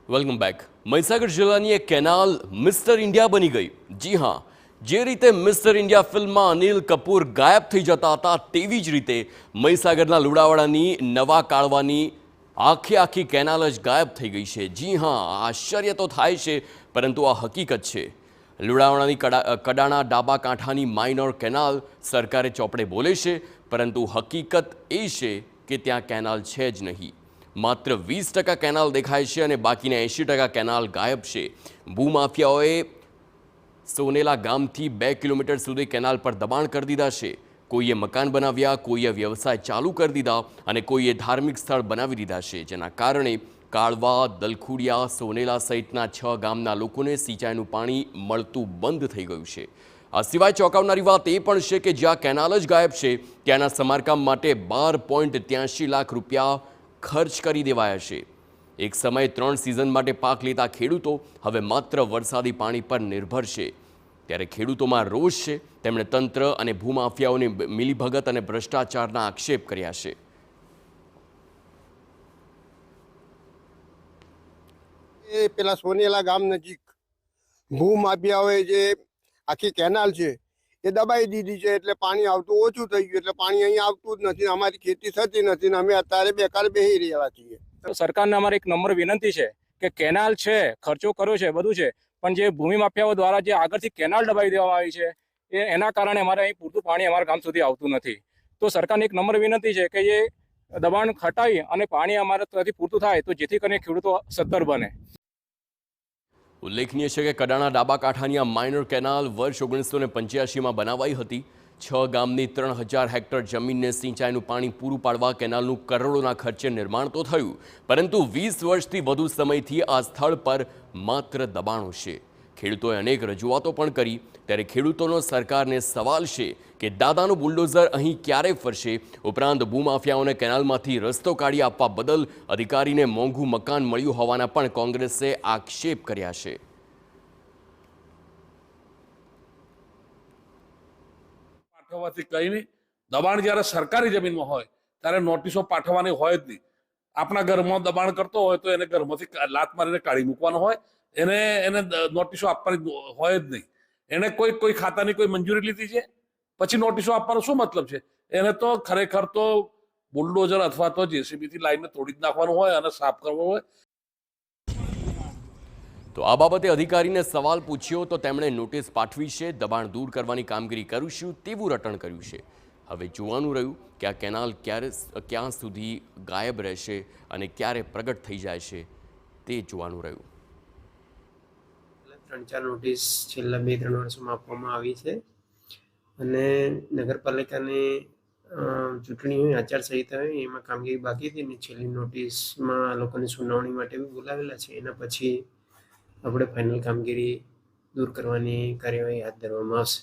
Welcome back. Mahisagar જિલ્લાની એક canal mister India બની ગઈ. જી હા, જે રીતે મિસ્ટર ઇન્ડિયા ફિલ્મમાં અનિલ કપૂર ગાયબ થઈ જતા હતા તેવી જ રીતે મહીસાગરના લુણાવાડાની નવા કાળવાની આખી કેનાલ જ ગાયબ થઈ ગઈ છે. જી હા, આશ્ચર્ય તો થાય છે, પરંતુ આ હકીકત છે. લુણાવાડાની કડાણા ડાબા કાંઠાની માઇનોર કેનાલ સરકારે ચોપડે બોલે છે, પરંતુ હકીકત એ છે કે ત્યાં કેનાલ છે જ નહીં. માત્ર 20% કેનાલ દેખાય છે અને બાકીના 80% કેનાલ ગાયબ છે. ભૂમાફિયાઓએ સોનેલા ગામથી 2 કિલોમીટર સુધી કેનાલ પર દબાણ કરી દીધા છે. કોઈએ મકાન બનાવ્યા, કોઈએ વ્યવસાય ચાલુ કરી દીધા અને કોઈએ ધાર્મિક સ્થળ બનાવી દીધા છે, જેના કારણે કાળવા, દલખુડિયા, સોનેલા સહિતના 6 ગામના લોકોને સિંચાઈનું પાણી મળતું બંધ થઈ ગયું છે. આ સિવાય ચોંકાવનારી વાત એ પણ છે કે જ્યાં કેનાલ જ ગાયબ છે ત્યાંના સમારકામ માટે 12.83 લાખ રૂપિયા ખર્ચ કરી દેવાયા છે. એક સમયે 3 સિઝન માટે પાક લેતા ખેડૂતો હવે માત્ર વરસાદી પાણી પર નિર્ભર છે. ત્યારે ખેડૂતોમાં રોષ છે. તેમણે તંત્ર અને ભૂમાફિયાઓની મિલીભગત અને ભ્રષ્ટાચારના આક્ષેપ કર્યા છે. એ પેલા સોનેલા ગામ નજીક ભૂમાફિયાઓએ જે આખી કેનાલ છે એ દબાઈ દીધી છે, એટલે પાણી આવતું ઓછું થઈ ગયું, એટલે પાણી અહીંયા આવતું જ નથી. અમારી ખેતી થતી નથી ને અમે અત્યારે બેકાર બેસી રહ્યા છીએ. સરકારને અમારી એક નમ્ર વિનંતી છે કે કેનાલ છે, ખર્ચો કર્યો છે, બધું છે, પણ જે ભૂમિ માફિયાઓ દ્વારા જે આગળથી કેનાલ દબાવી દેવામાં આવી છે એના કારણે અમારે અહીં પૂરતું પાણી અમારા ગામ સુધી આવતું નથી. તો સરકારને એક નમ્ર વિનંતી છે કે એ દબાણ હટાવી અને પાણી અમારા ત્યાંથી પૂરતું થાય તો જેથી કરીને ખેડૂતો સદ્ધર બને. ઉલ્લેખનીય છે કે કડાણા ડાબા કાંઠાની આ માઇનર કેનાલ વર્ષ 1985માં બનાવાઈ હતી. 6 ગામની 3000 હેક્ટર જમીનને સિંચાઈનું પાણી પૂરું પાડવા કેનાલનું કરોડોના ખર્ચે નિર્માણ તો થયું, પરંતુ 20 વર્ષથી વધુ સમયથી આ સ્થળ પર માત્ર દબાણો છે. ખેડૂતોએ અનેક રજૂઆતો પણ કરી. ત્યારે ખેડૂતોનો સરકારને સવાલ છે કે દાદાનું બુલડોઝર અહીં ક્યારે ફરશે? ઉપરાંત ભૂમાફિયાઓને કેનાલમાંથી રસ્તો કાઢી આપવા બદલ અધિકારીને મોંઘું મકાન મળ્યું હોવાના પણ કોંગ્રેસે આક્ષેપ કર્યા છે. પાઠવવાથી કંઈ નહીં. દબાણ જ્યારે સરકારી જમીનમાં હોય ત્યારે નોટિસો પાઠવવાની હોય જ નહીં. આપણા ઘરમાં દબાણ કરતો હોય તો એને ઘરમાંથી લાત મારીને કાઢી મૂકવાનો હોય, એને નોટિસો આપવાની હોય જ નહીં. એને કોઈ ખાતાની કોઈ મંજૂરી લીધી છે પછી નોટિસો આપવાનો શું મતલબ છે? એને તો ખરેખર તો બુલડોઝર અથવા તો જેસીબીથી લાઈને તોડી જ નાખવાનું હોય અને સાફ કરવાનું હોય. તો આ બાબતે અધિકારીને સવાલ પૂછ્યો તો તેમણે નોટિસ પાઠવી છે, દબાણ દૂર કરવાની કામગીરી કરીશું તેવું રટણ કર્યું છે. હવે જોવાનું રહ્યું કે આ કેનાલ ક્યાં સુધી ગાયબ રહેશે અને ક્યારે પ્રગટ થઈ જાય છે તે જોવાનું રહ્યું. 3-4 નોટિસ છેલ્લા 2-3 વર્ષમાં આપવામાં આવી છે અને નગરપાલિકાની ચૂંટણી હોય, આચારસંહિતા હોય, એમાં કામગીરી બાકી હતી ને છેલ્લી નોટિસમાં લોકોની સુનાવણી માટે બી બોલાવેલા છે. એના પછી આપણે ફાઇનલ કામગીરી દૂર કરવાની કાર્યવાહી હાથ ધરવામાં આવશે.